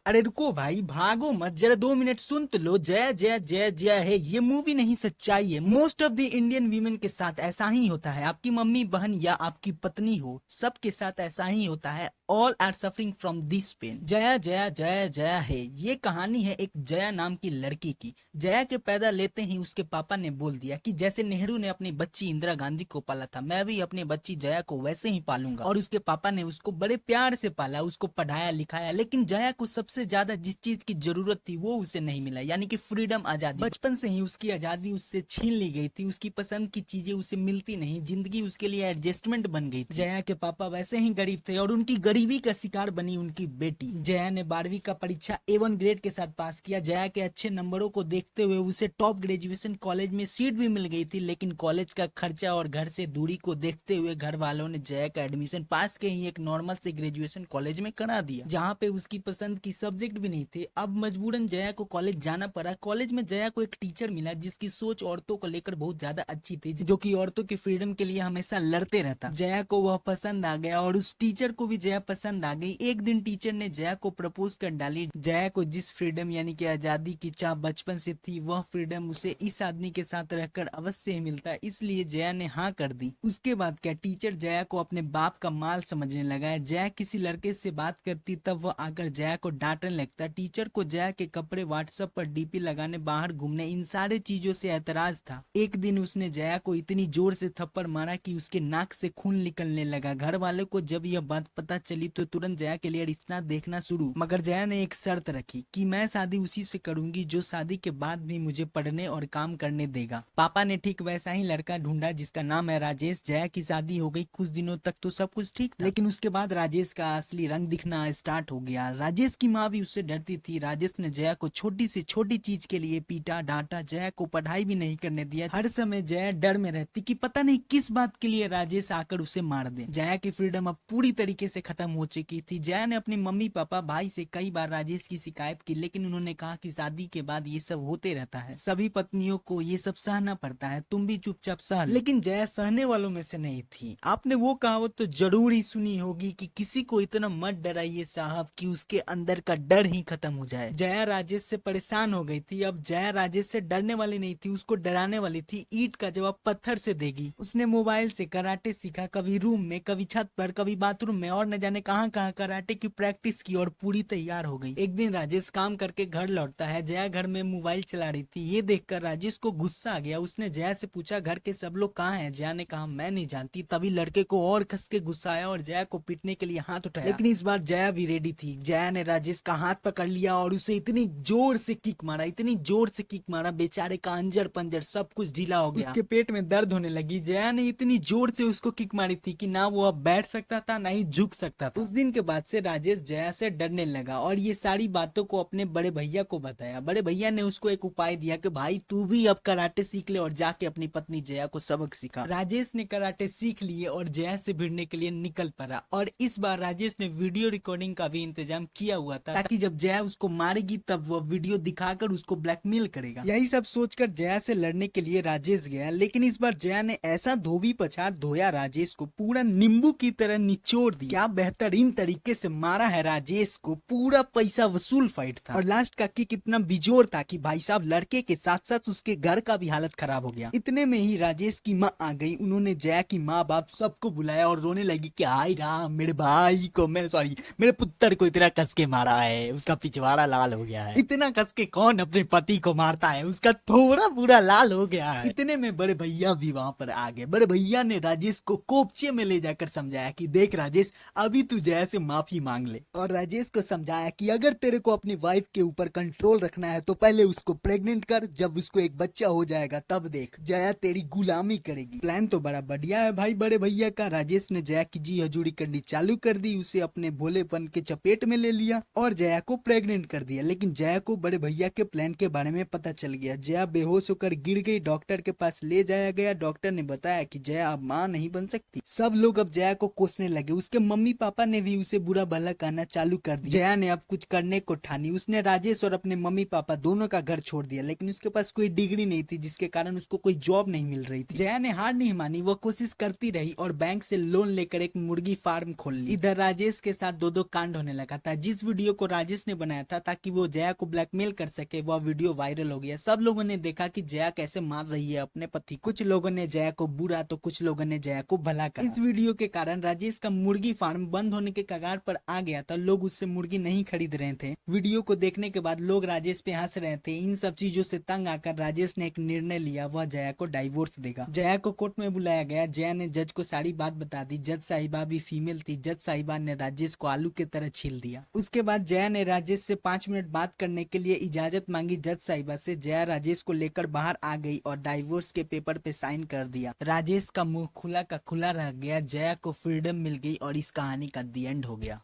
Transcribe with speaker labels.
Speaker 1: अरे रुको भाई, भागो मत, जरा 2 मिनट सुन तो लो। जया जया जया जया है, ये मूवी नहीं सच्चाई है। Most of the Indian women के साथ ऐसा ही होता है। आपकी मम्मी बहन या आपकी पत्नी हो, सबके साथ ऐसा ही होता है। All are suffering from this pain. जया जया जया जया है, ये कहानी है एक जया नाम की लड़की की। जया के पैदा लेते ही उसके पापा ने बोल दिया कि जैसे नेहरू ने अपनी बच्ची इंदिरा गांधी को पाला था, मैं भी अपनी बच्ची जया को वैसे ही पालूंगा। और उसके पापा ने उसको बड़े प्यार से पाला, उसको पढ़ाया लिखाया। लेकिन जया को सबसे ज्यादा जिस चीज की जरूरत थी वो उसे नहीं मिला, यानी कि फ्रीडम, आजादी। बचपन से ही उसकी आजादी उससे छीन ली गई थी। उसकी पसंद की चीजें उसे मिलती नहीं, जिंदगी उसके लिए एडजस्टमेंट बन गई थी। जया के पापा वैसे ही गरीब थे और उनकी गरीबी का शिकार बनी उनकी बेटी। जया ने 12वीं का परीक्षा A1 ग्रेड के साथ पास किया। जया के अच्छे नंबरों को देखते हुए उसे टॉप ग्रेजुएशन कॉलेज में सीट भी मिल गई थी। लेकिन कॉलेज का खर्चा और घर से दूरी को देखते हुए घर वालों ने जया का एडमिशन पास के ही एक नॉर्मल से ग्रेजुएशन कॉलेज में करा दिया, जहाँ पे उसकी पसंद की सब्जेक्ट भी नहीं थे। अब मजबूरन जया को कॉलेज जाना पड़ा। कॉलेज में जया को एक टीचर मिला जिसकी सोच औरतों को लेकर बहुत ज्यादा अच्छी थी, जो कि औरतों की फ्रीडम के लिए हमेशा लड़ते रहता। जया को वह पसंद आ गया और उस टीचर को भी जया पसंद आ गई। एक दिन टीचर ने जया को प्रपोज कर डाली। जया को जिस फ्रीडम यानी कि आजादी की चाह बचपन से थी, वह फ्रीडम उसे इस आदमी के साथ रहकर अवश्य ही मिलता है, इसलिए जया ने हाँ कर दी। उसके बाद क्या, टीचर जया को अपने बाप का माल समझने लगा है। जया किसी लड़के से बात करती तब वह आकर जया को डांटने लगता। टीचर को जया के कपड़े, व्हाट्सएप पर डीपी लगाने, बाहर घूमने, इन सारे चीजों से ऐतराज था। एक दिन उसने जया को इतनी जोर से थप्पड़ मारा कि उसके नाक से खून निकलने लगा। घर वालों को जब यह बात पता चली तो तुरंत जया के लिए रिश्ता देखना शुरू। मगर जया ने एक शर्त रखी कि मैं शादी उसी से करूंगी जो शादी के बाद भी मुझे पढ़ने और काम करने देगा। पापा ने ठीक वैसा ही लड़का ढूंढा जिसका नाम है राजेश। जया की शादी हो गई। कुछ दिनों तक तो सब कुछ ठीक था, लेकिन उसके बाद राजेश का असली रंग दिखना स्टार्ट हो गया। राजेश की माँ भी उससे डरती थी। राजेश ने जया को छोटी से छोटी चीज के लिए पीटा, डांटा। जया को पढ़ाई भी नहीं करने दिया। हर समय जया डर में रहती कि पता नहीं किस बात के लिए राजेश आकर उसे मार दे। जया की फ्रीडम अब पूरी तरीके से खत्म हो चुकी थी। जया ने अपने मम्मी पापा भाई से कई बार राजेश की शिकायत की, लेकिन उन्होंने कहा कि शादी के बाद ये सब होते रहता है, सभी पत्नियों को ये सब सहना पड़ता है, तुम भी चुपचाप सह लो। लेकिन जया सहने वालों में से नहीं थी। आपने वो कहावत तो जरूर ही सुनी होगी कि किसी को इतना मत डराइए साहब कि उसके अंदर का डर ही खत्म हो जाए। जया राजेश से परेशान हो गई थी। अब जया राजेश से डरने वाली नहीं थी, उसको डराने वाली थी। ईंट का जवाब पत्थर से देगी। उसने मोबाइल से कराटे सीखा, कभी रूम में, कभी छत पर, कभी बाथरूम में, और न जाने कहां कहां कराटे की प्रैक्टिस की और पूरी तैयार हो गई। एक दिन राजेश काम करके घर लौटता है। जया घर में मोबाइल चला रही थी। ये देखकर राजेश को गुस्सा आ गया। उसने जया से पूछा घर के सब लोग कहाँ हैं? जया ने कहा मैं नहीं जानती। तभी लड़के को और कस के गुस्सा आया और जया को पीटने के लिए हाथ उठाया। लेकिन इस बार जया भी रेडी थी। जया ने राजेश का हाथ पकड़ लिया और उसे इतनी जोर से किक मारा, इतनी जोर से किक मारा, बेचारे का अंजर पंजर सब कुछ ढीला हो गया। उसके पेट में दर्द होने लगी। जया ने इतनी जोर से उसको किक मारी थी कि ना वो अब बैठ सकता था ना ही झुक सकता था। उस दिन के बाद से राजेश जया से डरने लगा और ये सारी बातों को अपने बड़े भैया को बताया। बड़े भैया ने उसको एक उपाय दिया कि भाई तू भी अब कराटे सीख ले और जाके अपनी पत्नी जया को सबक सिखा। राजेश ने कराटे सीख लिए और जया से भिड़ने के लिए निकल पड़ा। और इस बार राजेश ने वीडियो रिकॉर्डिंग का भी इंतजाम किया हुआ था, ताकि जब जया उसको मारेगी तब वो वीडियो दिखाकर उसको ब्लैकमेल करेगा। यही सब सोचकर जया से लड़ने के लिए राजेश गया। लेकिन इस बार जया ने ऐसा धोबी पछाड़ धोया राजेश को, पूरा नींबू की तरह निचोड़ दिया। क्या बेहतरीन तरीके से मारा है राजेश को। पूरा पैसा वसूल फाइट था। और लास्ट का किक इतना बिजोर था कि भाई साहब लड़के के साथ साथ उसके घर का भी हालत खराब हो गया। इतने में ही राजेश की माँ आ गई। उन्होंने जया की माँ बाप सबको बुलाया और रोने लगी कि हाय राम, मेरे भाई को, मेरे पुत्र को इतना कस के मारा है, उसका पिछवाड़ा लाल हो गया है। इतना कस के कौन अपने पति को मारता है, उसका थोड़ा पूरा लाल हो गया है। इतने में बड़े भैया भी वहाँ पर आ गए। बड़े भैया ने राजेश को कोपचे में ले जाकर समझाया कि देख राजेश, अभी तू जया से माफी मांग ले। और राजेश को समझाया कि अगर तेरे को अपनी वाइफ के ऊपर कंट्रोल रखना है तो पहले उसको प्रेग्नेंट कर, जब उसको एक बच्चा हो जाएगा तब देख, जया तेरी गुलामी करेगी। प्लान तो बड़ा बढ़िया है भाई बड़े भैया का। राजेश ने जया की जी हजूरी करनी चालू कर दी, उसे अपने भोलेपन के चपेट में ले लिया और जया को प्रेग्नेंट कर दिया। लेकिन जया को बड़े भैया के प्लान के बारे में पता चल गया। जया बेहोश होकर गिर गई। डॉक्टर के पास ले जाया गया। डॉक्टर ने बताया कि जया अब माँ नहीं बन सकती। सब लोग अब जया को कोसने लगे। उसके मम्मी पापा ने भी उसे बुरा भला कहना चालू कर दिया। जया ने अब कुछ करने को ठानी। उसने राजेश और अपने मम्मी पापा दोनों का घर छोड़ दिया, लेकिन उसके पास कोई डिग्री नहीं थी, जिसके कारण उसको कोई जॉब नहीं मिल रही थी। जया ने हार नहीं मानी, वो कोशिश करती रही और बैंक से लोन लेकर एक मुर्गी फार्म खोल ली। इधर राजेश के साथ दो कांड होने लगा था। जिस वीडियो को राजेश ने बनाया था ताकि वो जया को ब्लैकमेल कर सके, वह वीडियो वायरल हो गया। सब लोगों ने देखा कि जया कैसे मार रही है अपने पति। कुछ लोगों ने जया को बुरा तो कुछ लोगों ने जया को भला कहा। इस वीडियो के कारण राजेश का मुर्गी फार्म बंद होने के कगार पर आ गया था। लोग उससे मुर्गी नहीं खरीद रहे थे। वीडियो को देखने के बाद लोग राजेश पे हंस रहे थे। इन सब चीजों से तंग आकर राजेश ने एक निर्णय लिया, वह जया को डाइवोर्स देगा। जया को कोर्ट में बुलाया गया। जया ने जज को सारी बात बता दी। जज साहिबा भी फीमेल थी। जज साहिबा ने राजेश को आलू की तरह छील दिया। उसके बाद जया ने राजेश से 5 मिनट बात करने के लिए इजाजत मांगी जज साहिबा से। जया राजेश को लेकर बाहर आ गई और डाइवोर्स के पेपर पे साइन कर दिया। राजेश का मुंह खुला का खुला रह गया। जया को फ्रीडम मिल गई और इस कहानी का दी एंड हो गया।